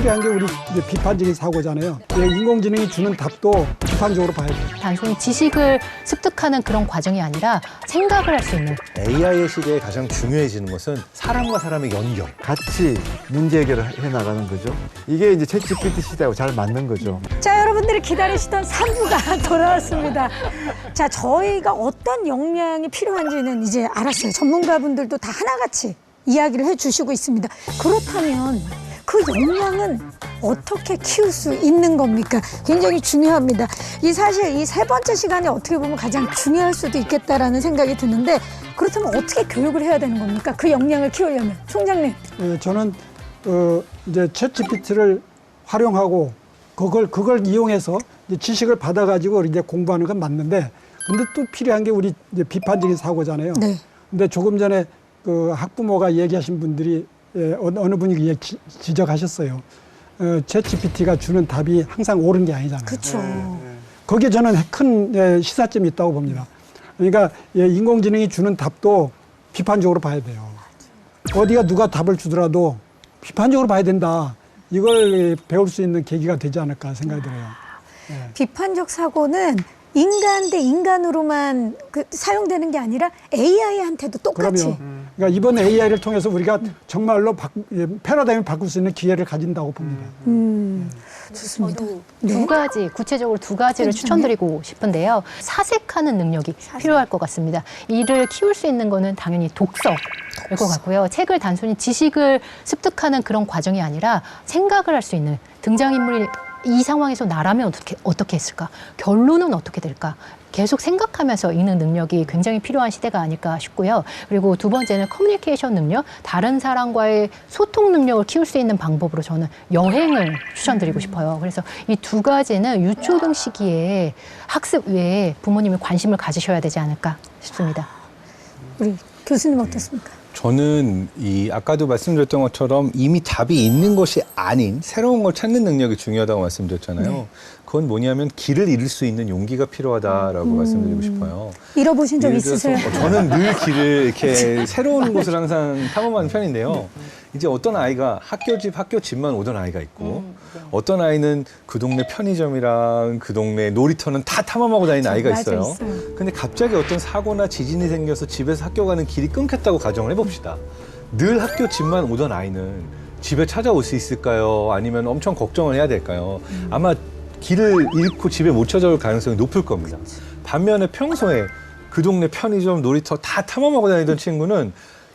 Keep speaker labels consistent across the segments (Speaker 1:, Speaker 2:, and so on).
Speaker 1: 필요한 게 우리 이제 비판적인 사고잖아요. 예, 인공지능이 주는 답도 비판적으로 봐야 돼요.
Speaker 2: 단순히 지식을 습득하는 그런 과정이 아니라 생각을 할 수 있는.
Speaker 3: AI의 시대에 가장 중요해지는 것은 사람과 사람의 연결.
Speaker 4: 같이 문제 해결을 해 나가는 거죠. 이게 이제 챗GPT 시대하고 잘 맞는 거죠.
Speaker 5: 자, 여러분들이 기다리시던 3부가 돌아왔습니다. 자, 저희가 어떤 역량이 필요한지는 이제 알았어요. 전문가분들도 다 하나같이 이야기를 해주시고 있습니다. 그렇다면 그 역량은 어떻게 키울 수 있는 겁니까? 굉장히 중요합니다. 사실 이 세 번째 시간이 어떻게 보면 가장 중요할 수도 있겠다라는 생각이 드는데, 그렇다면 어떻게 교육을 해야 되는 겁니까? 그 역량을 키우려면. 총장님.
Speaker 1: 예, 저는 이제 챗GPT를 활용하고 그걸 이용해서 이제 지식을 받아가지고 이제 공부하는 건 맞는데, 근데 또 필요한 게 우리 이제 비판적인 사고잖아요.
Speaker 5: 네.
Speaker 1: 근데 조금 전에 그 학부모가 얘기하신 분들이 어느 분이 지적하셨어요. 챗GPT가 주는 답이 항상 옳은 게 아니잖아요.
Speaker 5: 그렇죠.
Speaker 1: 거기에 저는 큰 시사점이 있다고 봅니다. 그러니까 인공지능이 주는 답도 비판적으로 봐야 돼요. 어디가 누가 답을 주더라도 비판적으로 봐야 된다. 이걸 배울 수 있는 계기가 되지 않을까 생각이 들어요.
Speaker 5: 비판적 사고는 인간 대 인간으로만 사용되는 게 아니라 AI한테도 똑같이.
Speaker 1: 그럼요. 그러니까 이번 AI를 통해서 우리가 정말로 패러다임을 바꿀 수 있는 기회를 가진다고 봅니다.
Speaker 5: 좋습니다.
Speaker 2: 저도
Speaker 5: 네.
Speaker 2: 두 가지, 구체적으로 두 가지를 추천드리고 싶은데요. 사색하는 능력이 필요할 것 같습니다. 이를 키울 수 있는 거는 당연히 독서일 것 같고요. 책을 단순히 지식을 습득하는 그런 과정이 아니라 생각을 할 수 있는, 등장인물이 이 상황에서 나라면 어떻게 했을까? 결론은 어떻게 될까? 계속 생각하면서 읽는 능력이 굉장히 필요한 시대가 아닐까 싶고요. 그리고 두 번째는 커뮤니케이션 능력, 다른 사람과의 소통 능력을 키울 수 있는 방법으로 저는 여행을 추천드리고 싶어요. 그래서 이 두 가지는 유초등 시기에 학습 외에 부모님이 관심을 가지셔야 되지 않을까 싶습니다.
Speaker 5: 우리 교수님 어떻습니까?
Speaker 3: 저는 아까도 말씀드렸던 것처럼 이미 답이 있는 것이 아닌 새로운 걸 찾는 능력이 중요하다고 말씀드렸잖아요.
Speaker 5: 네.
Speaker 3: 그건 뭐냐면 길을 잃을 수 있는 용기가 필요하다라고 말씀드리고 싶어요.
Speaker 5: 잃어보신 적
Speaker 3: 예를 들어서
Speaker 5: 있으세요?
Speaker 3: 저는 늘 길을 이렇게 새로운 곳을 항상 탐험하는 편인데요. 이제 어떤 아이가 학교 집만 오던 아이가 있고, 어떤 아이는 그 동네 편의점이랑 그 동네 놀이터는 다 탐험하고 다니는 아이가
Speaker 5: 맞아,
Speaker 3: 있어요.
Speaker 5: 있어요.
Speaker 3: 근데 갑자기 어떤 사고나 지진이 생겨서 집에서 학교 가는 길이 끊겼다고 가정을 해봅시다. 늘 학교 집만 오던 아이는 집에 찾아올 수 있을까요? 아니면 엄청 걱정을 해야 될까요? 아마 길을 잃고 집에 못 찾아올 가능성이 높을 겁니다. 반면에 평소에 그 동네 편의점, 놀이터 다 탐험하고 다니던 친구는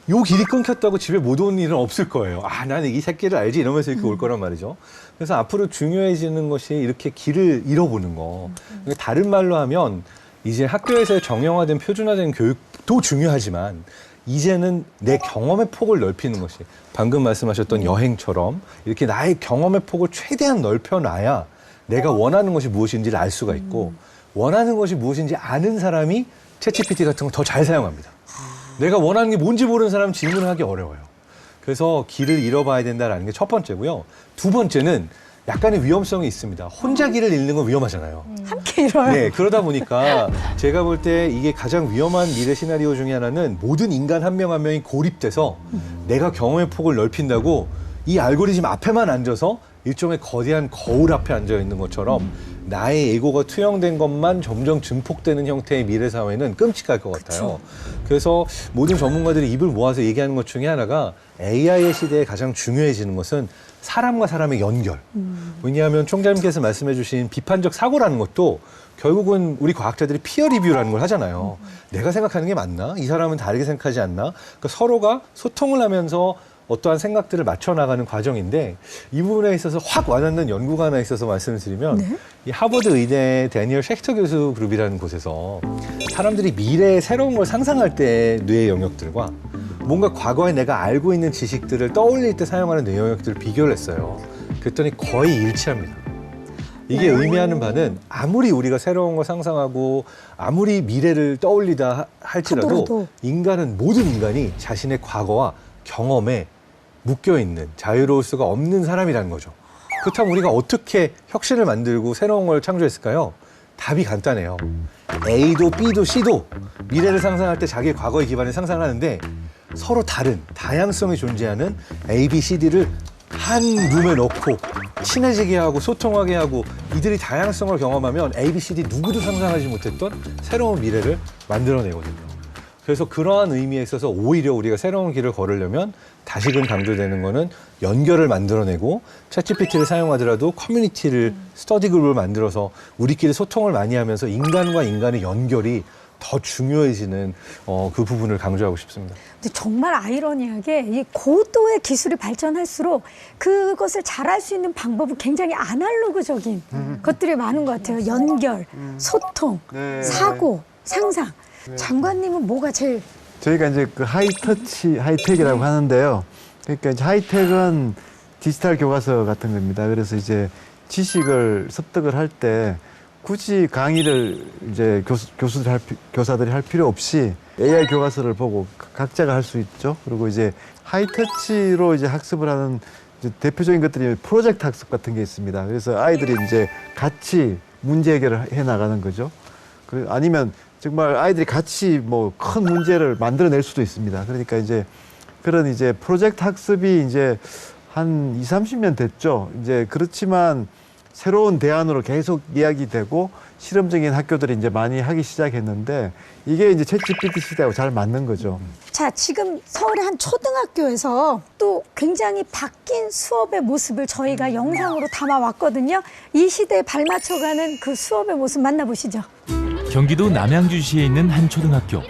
Speaker 3: 요 길이 끊겼다고 집에 못 오는 일은 없을 거예요. 아, 나는 이 새끼를 알지? 이러면서 이렇게 올 거란 말이죠. 그래서 앞으로 중요해지는 것이 이렇게 길을 잃어보는 거. 그러니까 다른 말로 하면 이제 학교에서의 정형화된 표준화된 교육도 중요하지만 이제는 내 경험의 폭을 넓히는 것이 방금 말씀하셨던 여행처럼 이렇게 나의 경험의 폭을 최대한 넓혀놔야 내가 원하는 것이 무엇인지를 알 수가 있고 원하는 것이 무엇인지 아는 사람이 챗GPT 같은 거 더 잘 사용합니다. 내가 원하는 게 뭔지 모르는 사람은 질문을 하기 어려워요. 그래서 길을 잃어봐야 된다는 게 첫 번째고요. 두 번째는 약간의 위험성이 있습니다. 혼자 길을 잃는 건 위험하잖아요.
Speaker 5: 함께 잃어요.
Speaker 3: 네, 그러다 보니까 제가 볼 때 이게 가장 위험한 미래 시나리오 중에 하나는 모든 인간 한 명 한 명이 고립돼서 내가 경험의 폭을 넓힌다고 이 알고리즘 앞에만 앉아서 일종의 거대한 거울 앞에 앉아 있는 것처럼 나의 에고가 투영된 것만 점점 증폭되는 형태의 미래 사회는 끔찍할 것 같아요. 그래서 모든 전문가들이 입을 모아서 얘기하는 것 중에 하나가 AI의 시대에 가장 중요해지는 것은 사람과 사람의 연결. 왜냐하면 총장님께서 말씀해 주신 비판적 사고라는 것도 결국은 우리 과학자들이 피어 리뷰라는 걸 하잖아요. 내가 생각하는 게 맞나? 이 사람은 다르게 생각하지 않나? 그러니까 서로가 소통을 하면서 어떠한 생각들을 맞춰 나가는 과정인데 이 부분에 있어서 확 와닿는 연구가 하나 있어서 말씀을 드리면 이 하버드 의대 데니얼 쉑터 교수 그룹이라는 곳에서 사람들이 미래의 새로운 걸 상상할 때 뇌의 영역들과 뭔가 과거에 내가 알고 있는 지식들을 떠올릴 때 사용하는 뇌 영역들을 비교를 했어요. 그랬더니 거의 일치합니다. 이게 의미하는 바는 아무리 우리가 새로운 걸 상상하고 아무리 미래를 떠올리다 할지라도 인간은 모든 인간이 자신의 과거와 경험에 묶여있는 자유로울 수가 없는 사람이라는 거죠. 그렇다면 우리가 어떻게 혁신을 만들고 새로운 걸 창조했을까요? 답이 간단해요. A도 B도 C도 미래를 상상할 때 자기의 과거의 기반을 상상하는데 서로 다른 다양성이 존재하는 A, B, C, D를 한 룸에 넣고 친해지게 하고 소통하게 하고 이들이 다양성을 경험하면 ABCD 누구도 상상하지 못했던 새로운 미래를 만들어내거든요. 그래서 그러한 의미에 있어서 오히려 우리가 새로운 길을 걸으려면 다시금 강조되는 거는 연결을 만들어내고 챗GPT를 사용하더라도 커뮤니티를 스터디 그룹을 만들어서 우리끼리 소통을 많이 하면서 인간과 인간의 연결이 더 중요해지는 그 부분을 강조하고 싶습니다.
Speaker 5: 근데 정말 아이러니하게 이 고도의 기술이 발전할수록 그것을 잘할 수 있는 방법은 굉장히 아날로그적인 것들이 많은 것 같아요. 연결, 소통,
Speaker 4: 네.
Speaker 5: 사고, 상상. 장관님은 뭐가 제일
Speaker 4: 저희가 이제 그 하이터치, 하이텍이라고 하는데요. 그러니까 이제 하이텍은 디지털 교과서 같은 겁니다. 그래서 이제 지식을 습득을 할 때 굳이 강의를 이제 교사들이 할 필요 없이 AI 교과서를 보고 각자가 할 수 있죠. 그리고 이제 하이터치로 이제 학습을 하는 이제 대표적인 것들이 프로젝트 학습 같은 게 있습니다. 그래서 아이들이 이제 같이 문제 해결을 해 나가는 거죠. 아니면 정말 아이들이 같이 뭐 큰 문제를 만들어낼 수도 있습니다. 그러니까 이제 그런 이제 프로젝트 학습이 이제 한 20, 30년 됐죠. 이제 그렇지만 새로운 대안으로 계속 이야기되고 실험적인 학교들이 이제 많이 하기 시작했는데 이게 이제 챗GPT 시대하고 잘 맞는 거죠.
Speaker 5: 자, 지금 서울의 한 초등학교에서 또 굉장히 바뀐 수업의 모습을 저희가 영상으로 담아왔거든요. 이 시대에 발맞춰가는 그 수업의 모습 만나보시죠.
Speaker 6: 경기도 남양주시에 있는 한 초등학교.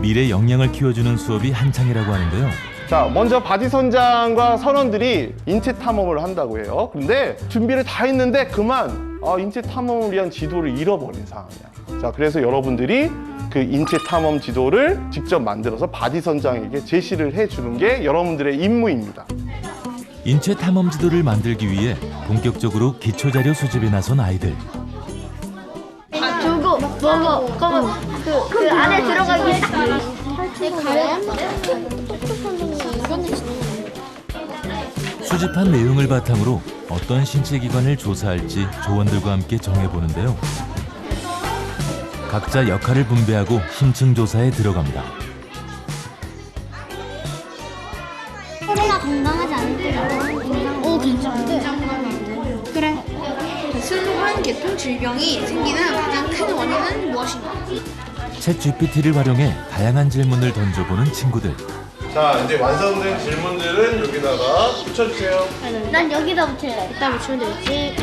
Speaker 6: 미래 역량을 키워주는 수업이 한창이라고 하는데요.
Speaker 7: 자, 먼저 바디 선장과 선원들이 인체 탐험을 한다고 해요. 근데 준비를 다 했는데 그만 인체 탐험을 위한 지도를 잃어버린 상황이야. 자, 그래서 여러분들이 그 인체 탐험 지도를 직접 만들어서 바디 선장에게 제시를 해주는 게 여러분들의 임무입니다.
Speaker 6: 인체 탐험 지도를 만들기 위해 본격적으로 기초자료 수집에 나선 아이들.
Speaker 8: 두고 먹어 그러면 그 안에 들어가기
Speaker 6: 수집한 내용을 바탕으로 어떤 신체 기관을 조사할지 조원들과 함께 정해보는데요. 각자 역할을 분배하고 심층 조사에 들어갑니다.
Speaker 8: 소리가 건강하지 않을 괜찮은데? 그래.
Speaker 9: 슬로한 계통 질병이 생기는 가장 큰 원인은 무엇인가?
Speaker 6: 챗GPT를 활용해 다양한 질문을 던져보는 친구들.
Speaker 7: 자, 이제 완성된 질문들은 여기다가 붙여주세요.
Speaker 8: 난 여기다 붙일래. 이따 붙이면 되지.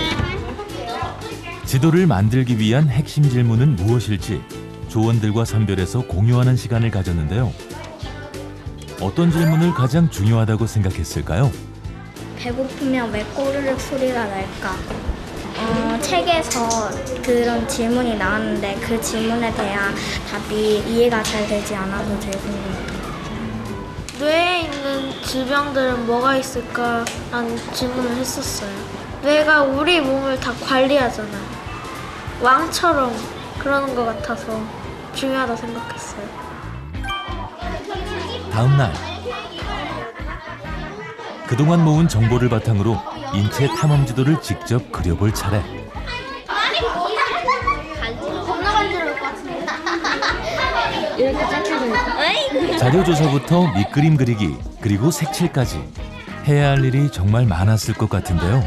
Speaker 6: 지도를 만들기 위한 핵심 질문은 무엇일지 조원들과 선별해서 공유하는 시간을 가졌는데요. 어떤 질문을 가장 중요하다고 생각했을까요?
Speaker 8: 배고프면 왜 꼬르륵 소리가 날까? 책에서 그런 질문이 나왔는데 그 질문에 대한 답이 이해가 잘 되지 않아서 제일 궁금해요.
Speaker 10: 뇌에 있는 질병들은 뭐가 있을까라는 질문을 했었어요. 뇌가 우리 몸을 다 관리하잖아요. 왕처럼 그러는 것 같아서 중요하다 생각했어요.
Speaker 6: 다음 날 그동안 모은 정보를 바탕으로 인체 탐험 지도를 직접 그려볼 차례.
Speaker 8: 겁나 간지러울 것 같은데. 이렇게 짝짝이.
Speaker 6: 자료 조사부터 밑그림 그리기 그리고 색칠까지 해야 할 일이 정말 많았을 것 같은데요.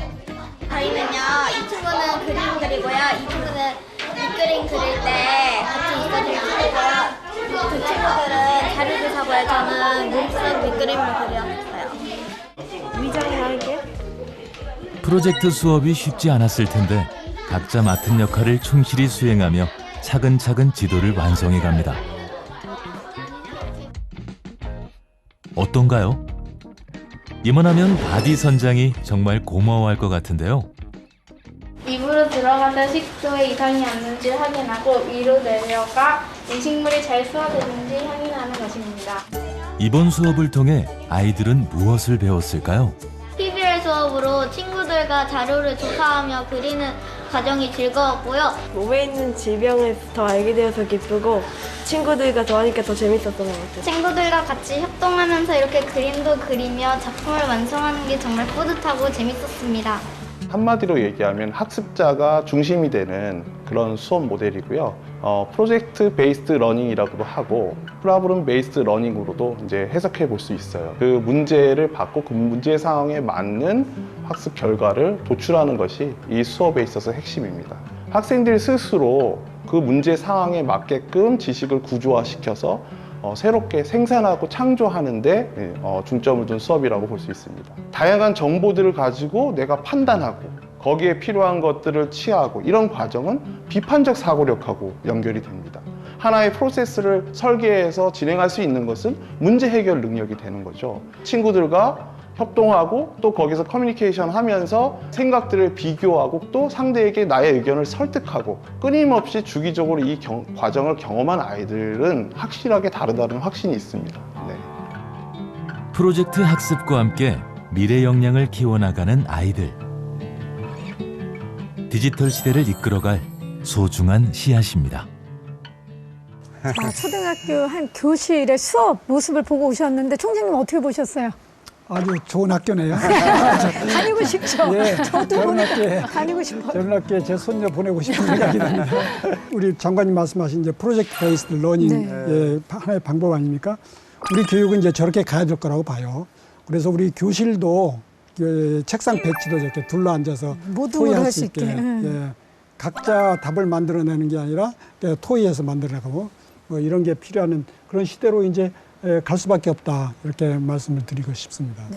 Speaker 8: 저희는요, 이 친구는 그림 그리고요, 이 친구는 밑그림 그릴 때 같이 있어줄 친구고요. 두 친구들은 자료 조사고요. 저는 몸속 밑그림을 그렸어요.
Speaker 6: 프로젝트 수업이 쉽지 않았을 텐데 각자 맡은 역할을 충실히 수행하며 차근차근 지도를 완성해 갑니다. 어떤가요? 이만하면 바디 선장이 정말 고마워할 것 같은데요.
Speaker 10: 입으로 들어가는 식초에 이상이 없는지 확인하고 위로 내려가 음식물이 잘 소화되는지 확인하는 것입니다.
Speaker 6: 이번 수업을 통해 아이들은 무엇을 배웠을까요?
Speaker 8: PBL 수업으로 친구들과 자료를 조사하며 그리는 과정이 즐거웠고요.
Speaker 10: 몸에 있는 질병을 더 알게 되어서 기쁘고 친구들과 더 하니까 더 재밌었던 것 같아요.
Speaker 8: 친구들과 같이 협동하면서 이렇게 그림도 그리며 작품을 완성하는 게 정말 뿌듯하고 재밌었습니다.
Speaker 7: 한마디로 얘기하면 학습자가 중심이 되는 그런 수업 모델이고요. 프로젝트 베이스드 러닝이라고도 하고 프로블럼 베이스드 러닝으로도 이제 해석해 볼 수 있어요. 그 문제를 받고 그 문제 상황에 맞는 학습 결과를 도출하는 것이 이 수업에 있어서 핵심입니다. 학생들 스스로 그 문제 상황에 맞게끔 지식을 구조화시켜서 새롭게 생산하고 창조하는데 중점을 둔 수업이라고 볼 수 있습니다. 다양한 정보들을 가지고 내가 판단하고 거기에 필요한 것들을 취하고 이런 과정은 비판적 사고력하고 연결이 됩니다. 하나의 프로세스를 설계해서 진행할 수 있는 것은 문제 해결 능력이 되는 거죠. 친구들과 협동하고 또 거기서 커뮤니케이션 하면서 생각들을 비교하고 또 상대에게 나의 의견을 설득하고 끊임없이 주기적으로 이 과정을 경험한 아이들은 확실하게 다르다는 확신이 있습니다. 네.
Speaker 6: 프로젝트 학습과 함께 미래 역량을 키워나가는 아이들. 디지털 시대를 이끌어갈 소중한 씨앗입니다.
Speaker 5: 자, 초등학교 한 교실의 수업 모습을 보고 오셨는데 총장님 어떻게 보셨어요?
Speaker 1: 아주 좋은 학교네요.
Speaker 5: 다니고 싶죠?
Speaker 1: 예,
Speaker 5: 저도
Speaker 1: 저런 학교에
Speaker 5: 다니고 싶어요.
Speaker 1: 저런 학교에 제 손녀 보내고 싶은 생각이 납니다. 우리 장관님 말씀하신 이제 프로젝트 베이스드 러닝 예, 하나의 방법 아닙니까? 우리 교육은 이제 저렇게 가야 될 거라고 봐요. 그래서 우리 교실도 책상 배치도 이렇게 둘러 앉아서
Speaker 5: 모두를 할 수 있게.
Speaker 1: 예, 각자 답을 만들어내는 게 아니라 토의해서 만들어내고 뭐 이런 게 필요한 그런 시대로 이제 갈 수밖에 없다 이렇게 말씀을 드리고 싶습니다.
Speaker 5: 네.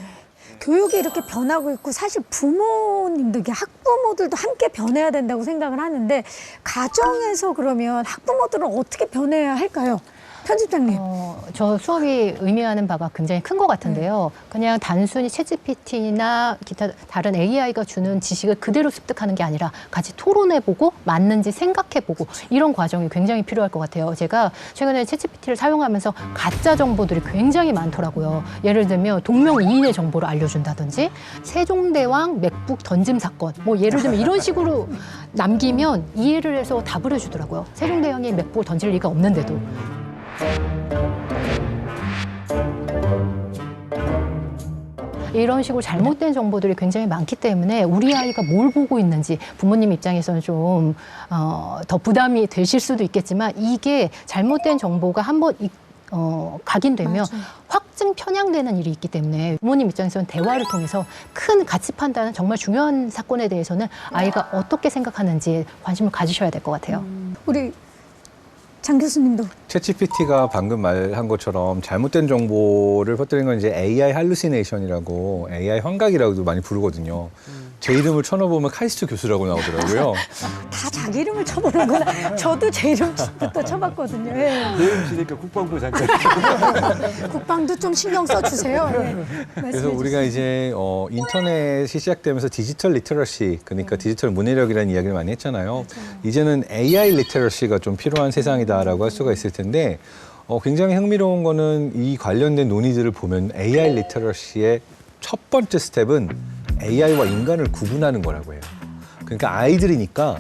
Speaker 5: 교육이 이렇게 변하고 있고 사실 부모님들, 학부모들도 함께 변해야 된다고 생각을 하는데 가정에서 그러면 학부모들은 어떻게 변해야 할까요? 편집장님.
Speaker 2: 저 수업이 의미하는 바가 굉장히 큰 것 같은데요. 그냥 단순히 챗GPT나 기타 다른 AI가 주는 지식을 그대로 습득하는 게 아니라 같이 토론해보고 맞는지 생각해보고 이런 과정이 굉장히 필요할 것 같아요. 제가 최근에 챗GPT를 사용하면서 가짜 정보들이 굉장히 많더라고요. 예를 들면 동명이인의 정보를 알려준다든지 세종대왕 맥북 던짐 사건 뭐 예를 들면 이런 식으로 남기면 이해를 해서 답을 해주더라고요. 세종대왕이 맥북을 던질 리가 없는데도. 이런 식으로 잘못된 정보들이 굉장히 많기 때문에 우리 아이가 뭘 보고 있는지 부모님 입장에서는 좀 더 부담이 되실 수도 있겠지만 이게 잘못된 정보가 한번 각인되면
Speaker 5: 맞아요.
Speaker 2: 확증 편향되는 일이 있기 때문에 부모님 입장에서는 대화를 통해서 큰 가치 판단은 정말 중요한 사건에 대해서는 아이가 어떻게 생각하는지 관심을 가지셔야 될 것 같아요.
Speaker 5: 우리 장 교수님도.
Speaker 3: 챗GPT가 방금 말한 것처럼 잘못된 정보를 퍼뜨린 건 이제 AI 할루시네이션이라고 AI 환각이라고도 많이 부르거든요. 제 이름을 쳐넣어보면 카이스트 교수라고 나오더라고요.
Speaker 5: 다 자기 이름을 쳐보는구나. 저도 제 이름부터 쳐봤거든요. 예.
Speaker 4: 내 이름 치니까 국방부 장관.
Speaker 5: 국방도 좀 신경 써주세요. 예.
Speaker 3: 그래서 우리가 이제 인터넷이 시작되면서 디지털 리터러시, 그러니까 디지털 문해력이라는 이야기를 많이 했잖아요. 이제는 AI 리터러시가 좀 필요한 세상이다라고 할 수가 있을 텐데 굉장히 흥미로운 거는 이 관련된 논의들을 보면 AI 리터러시의 첫 번째 스텝은 AI와 인간을 구분하는 거라고 해요. 그러니까 아이들이니까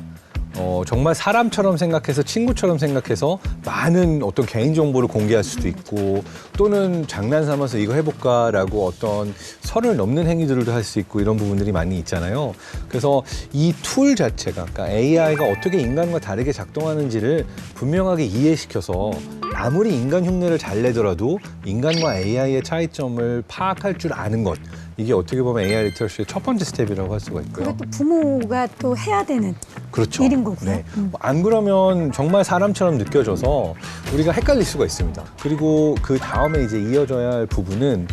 Speaker 3: 정말 사람처럼 생각해서 친구처럼 생각해서 많은 어떤 개인정보를 공개할 수도 있고 또는 장난삼아서 이거 해볼까라고 어떤 선을 넘는 행위들도 할 수 있고 이런 부분들이 많이 있잖아요. 그래서 이 툴 자체가 그러니까 AI가 어떻게 인간과 다르게 작동하는지를 분명하게 이해시켜서 아무리 인간 흉내를 잘 내더라도 인간과 AI의 차이점을 파악할 줄 아는 것 이게 어떻게 보면 AI 리터러시의 첫 번째 스텝이라고 할 수가 있고요.
Speaker 5: 그게 또 부모가 또 해야 되는
Speaker 3: 그렇죠.
Speaker 5: 일인 거고요.
Speaker 3: 네. 안 그러면 정말 사람처럼 느껴져서 우리가 헷갈릴 수가 있습니다. 그리고 그 다음에 이제 이어져야 할 부분은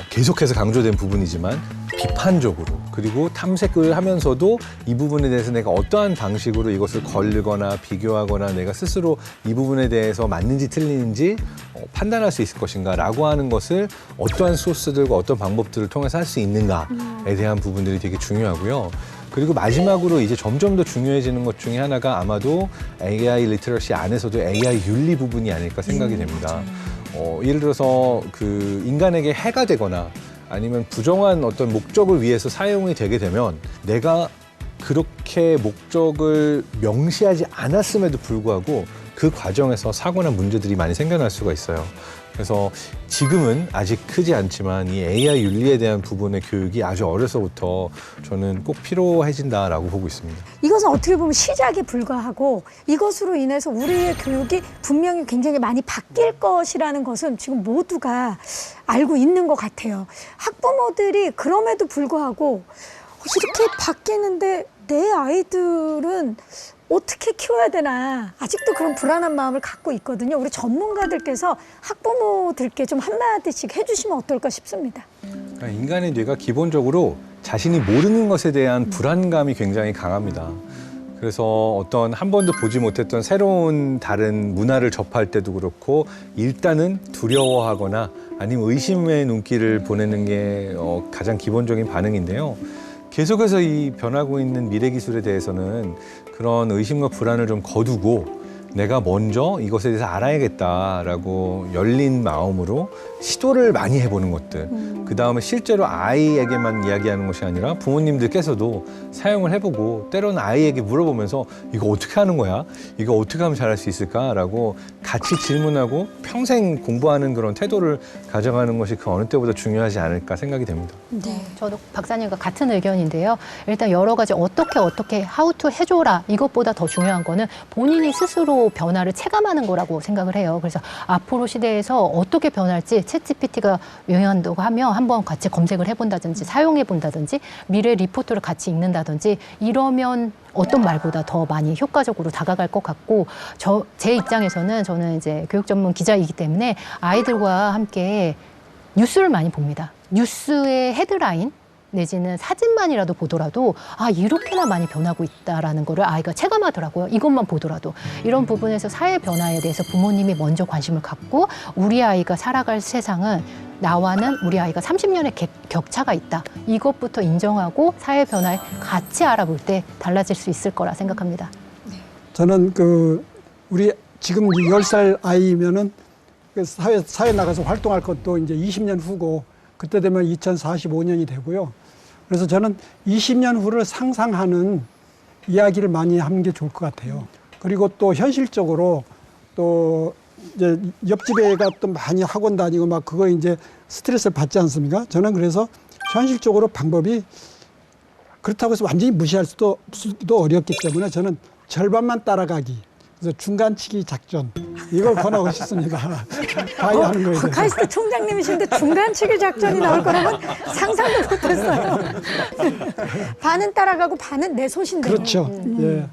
Speaker 3: 계속해서 강조된 부분이지만 비판적으로 그리고 탐색을 하면서도 이 부분에 대해서 내가 어떠한 방식으로 이것을 걸거나 비교하거나 내가 스스로 이 부분에 대해서 맞는지 틀리는지 판단할 수 있을 것인가 라고 하는 것을 어떠한 소스들과 어떤 방법들을 통해서 할 수 있는가에 대한 부분들이 되게 중요하고요. 그리고 마지막으로 이제 점점 더 중요해지는 것 중에 하나가 아마도 AI 리터러시 안에서도 AI 윤리 부분이 아닐까 생각이 됩니다. 예를 들어서 그 인간에게 해가 되거나 아니면 부정한 어떤 목적을 위해서 사용이 되게 되면 내가 그렇게 목적을 명시하지 않았음에도 불구하고 그 과정에서 사고나 문제들이 많이 생겨날 수가 있어요. 그래서 지금은 아직 크지 않지만 이 AI 윤리에 대한 부분의 교육이 아주 어려서부터 저는 꼭 필요해진다라고 보고 있습니다.
Speaker 5: 이것은 어떻게 보면 시작에 불과하고 이것으로 인해서 우리의 교육이 분명히 굉장히 많이 바뀔 것이라는 것은 지금 모두가 알고 있는 것 같아요. 학부모들이 그럼에도 불구하고 이렇게 바뀌는데 내 아이들은 어떻게 키워야 되나 아직도 그런 불안한 마음을 갖고 있거든요. 우리 전문가들께서 학부모들께 좀 한마디씩 해주시면 어떨까 싶습니다.
Speaker 3: 인간의 뇌가 기본적으로 자신이 모르는 것에 대한 불안감이 굉장히 강합니다. 그래서 어떤 한 번도 보지 못했던 새로운 다른 문화를 접할 때도 그렇고 일단은 두려워하거나 아니면 의심의 눈길을 보내는 게 가장 기본적인 반응인데요. 계속해서 이 변하고 있는 미래 기술에 대해서는 그런 의심과 불안을 좀 거두고 내가 먼저 이것에 대해서 알아야겠다라고 열린 마음으로 시도를 많이 해보는 것들. 그다음에 실제로 아이에게만 이야기하는 것이 아니라 부모님들께서도 사용을 해보고 때로는 아이에게 물어보면서 이거 어떻게 하는 거야? 이거 어떻게 하면 잘할 수 있을까라고 같이 질문하고 평생 공부하는 그런 태도를 가져가는 것이 그 어느 때보다 중요하지 않을까 생각이 됩니다.
Speaker 5: 네.
Speaker 2: 저도 박사님과 같은 의견인데요. 일단 여러 가지 어떻게 how to 해줘라 이것보다 더 중요한 거는 본인이 스스로 변화를 체감하는 거라고 생각을 해요. 그래서 앞으로 시대에서 어떻게 변할지 챗GPT가 유행한다고 하면 한번 같이 검색을 해본다든지 사용해본다든지 미래 리포트를 같이 읽는다든지 이러면 어떤 말보다 더 많이 효과적으로 다가갈 것 같고 제 입장에서는 저는 이제 교육 전문 기자이기 때문에 아이들과 함께 뉴스를 많이 봅니다. 뉴스의 헤드라인 내지는 사진만이라도 보더라도 아 이렇게나 많이 변하고 있다라는 거를 아이가 체감하더라고요. 이것만 보더라도 이런 부분에서 사회 변화에 대해서 부모님이 먼저 관심을 갖고 우리 아이가 살아갈 세상은 나와는 우리 아이가 30년의 격차가 있다. 이것부터 인정하고 사회 변화에 같이 알아볼 때 달라질 수 있을 거라 생각합니다.
Speaker 1: 저는 우리 지금 10살 아이면은 사회 나가서 활동할 것도 이제 20년 후고 그때 되면 2045년이 되고요. 그래서 저는 20년 후를 상상하는 이야기를 많이 하는 게 좋을 것 같아요. 그리고 또 현실적으로 또 이제 옆집 애가 또 많이 학원 다니고 막 그거 이제 스트레스를 받지 않습니까? 저는 그래서 현실적으로 방법이 그렇다고 해서 완전히 무시할 수도 어렵기 때문에 저는 절반만 따라가기. 그래서 중간치기 작전 이걸 권하고 싶습니다. 가야 하는 거에 대해서.
Speaker 5: 카이스트 총장님이신데 중간치기 작전이 나올 거라면 상상도 못했어요. 반은 따라가고 반은 내 소신대로.
Speaker 1: 그렇죠. 예.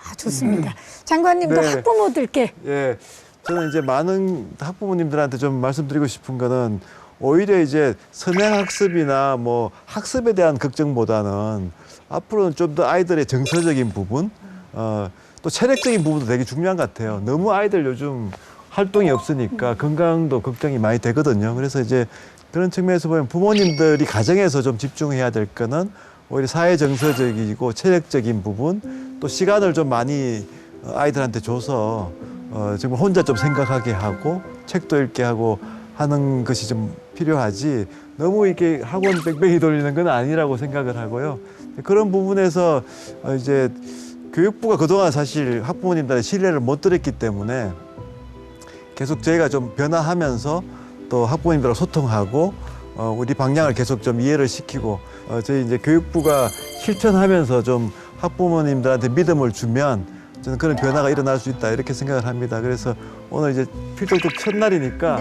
Speaker 5: 아, 좋습니다. 장관님도
Speaker 4: 네.
Speaker 5: 학부모들께.
Speaker 4: 예, 저는 이제 많은 학부모님들한테 좀 말씀드리고 싶은 거는 오히려 이제 선행학습이나 뭐 학습에 대한 걱정보다는 앞으로는 좀 더 아이들의 정서적인 부분, 또 체력적인 부분도 되게 중요한 것 같아요. 너무 아이들 요즘 활동이 없으니까 건강도 걱정이 많이 되거든요. 그래서 이제 그런 측면에서 보면 부모님들이 가정에서 좀 집중해야 될 거는 오히려 사회 정서적이고 체력적인 부분, 또 시간을 좀 많이 아이들한테 줘서 정말 혼자 좀 생각하게 하고 책도 읽게 하고 하는 것이 좀 필요하지 너무 이렇게 학원 뺑뺑이 돌리는 건 아니라고 생각을 하고요. 그런 부분에서 이제 교육부가 그동안 사실 학부모님들의 신뢰를 못 드렸기 때문에 계속 저희가 좀 변화하면서 또 학부모님들하고 소통하고 우리 방향을 계속 좀 이해를 시키고 저희 이제 교육부가 실천하면서 좀 학부모님들한테 믿음을 주면 저는 그런 변화가 일어날 수 있다 이렇게 생각을 합니다. 그래서 오늘 이제 필독특 첫날이니까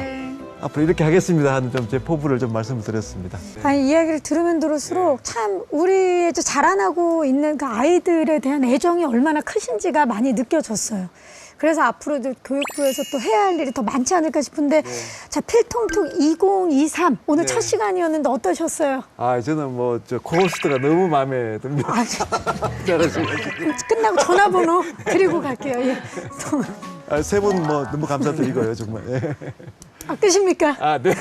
Speaker 4: 앞으로 이렇게 하겠습니다 하는 좀 제 포부를 좀 말씀을 드렸습니다.
Speaker 5: 아니, 이야기를 들으면 들을수록 참 우리 이제 자라나고 있는 그 아이들에 대한 애정이 얼마나 크신지가 많이 느껴졌어요. 그래서 앞으로도 교육부에서 또 해야 할 일이 더 많지 않을까 싶은데 자, 필통톡 2023 오늘 첫 시간이었는데 어떠셨어요?
Speaker 4: 아, 저는 뭐 저 코호스트가 너무 마음에 듭니다.
Speaker 5: 아, 끝나고 전화번호 드리고 갈게요. 예. 또.
Speaker 4: 세 분 뭐 너무 감사드리고요, 정말. 예.
Speaker 5: 끝입니까?
Speaker 4: 아, 네.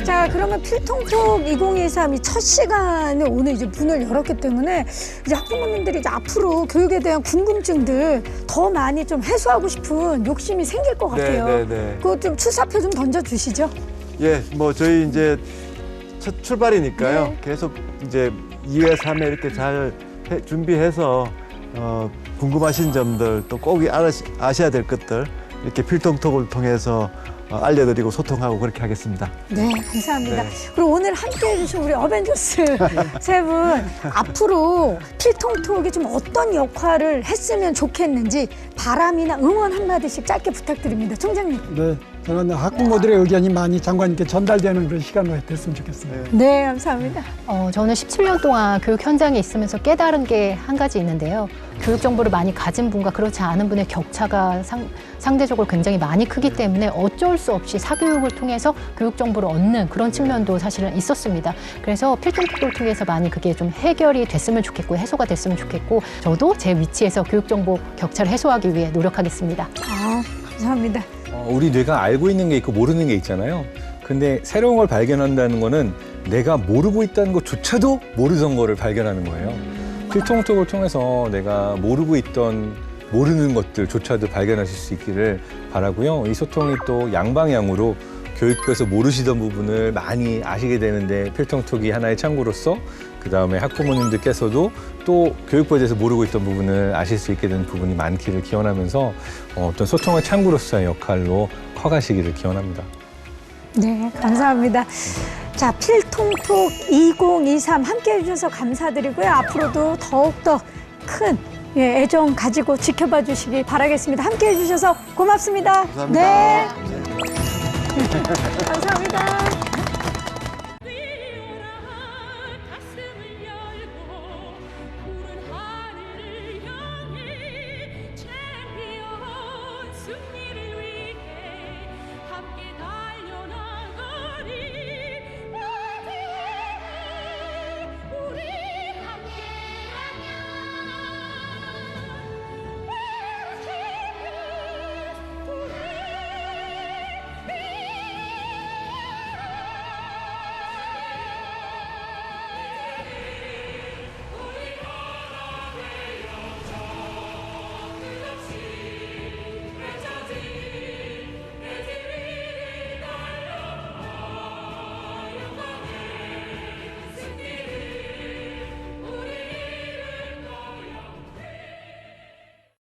Speaker 5: 자, 그러면 필통톡 2023이 첫 시간에 오늘 이제 문을 열었기 때문에 이제 학부모님들이 이제 앞으로 교육에 대한 궁금증들 더 많이 좀 해소하고 싶은 욕심이 생길 것 같아요.
Speaker 4: 네.
Speaker 5: 그거 좀 출사표 좀 던져주시죠.
Speaker 4: 예, 뭐 저희 이제 첫 출발이니까요. 계속 이제 2회, 3회 이렇게 잘 준비해서 궁금하신 점들 또 꼭 아셔야 될 것들 이렇게 필통톡을 통해서 알려드리고 소통하고 그렇게 하겠습니다.
Speaker 5: 네, 감사합니다.
Speaker 4: 네.
Speaker 5: 그리고 오늘 함께해 주신 우리 어벤져스 세 분 앞으로 필통톡이 좀 어떤 역할을 했으면 좋겠는지 바람이나 응원 한마디씩 짧게 부탁드립니다. 총장님.
Speaker 1: 네, 저는 학부모들의 의견이 많이 장관님께 전달되는 그런 시간이 됐으면 좋겠습니다.
Speaker 5: 네, 감사합니다.
Speaker 2: 저는 17년 동안 교육 현장에 있으면서 깨달은 게 한 가지 있는데요. 교육 정보를 많이 가진 분과 그렇지 않은 분의 격차가 상대적으로 굉장히 많이 크기 때문에 어쩔 수 없이 사교육을 통해서 교육 정보를 얻는 그런 측면도 사실은 있었습니다. 그래서 필통톡을 통해서 많이 그게 좀 해결이 됐으면 좋겠고 해소가 됐으면 좋겠고 저도 제 위치에서 교육 정보 격차를 해소하기 위해 노력하겠습니다.
Speaker 5: 아, 감사합니다.
Speaker 3: 우리 뇌가 알고 있는 게 있고 모르는 게 있잖아요. 근데 새로운 걸 발견한다는 거는 내가 모르고 있다는 것조차도 모르던 거를 발견하는 거예요. 필통톡을 통해서 내가 모르는 것들조차도 발견하실 수 있기를 바라고요. 이 소통이 또 양방향으로 교육부에서 모르시던 부분을 많이 아시게 되는데 필통톡이 하나의 창구로서 그다음에 학부모님들께서도 또 교육부에 대해서 모르고 있던 부분을 아실 수 있게 되는 부분이 많기를 기원하면서 어떤 소통의 창구로서의 역할로 커가시기를 기원합니다.
Speaker 5: 네, 감사합니다. 자, 필통톡 2023 함께해 주셔서 감사드리고요. 앞으로도 더욱더 큰 애정 가지고 지켜봐 주시기 바라겠습니다. 함께해 주셔서 고맙습니다.
Speaker 4: 감사합니다.
Speaker 5: 네. 감사합니다.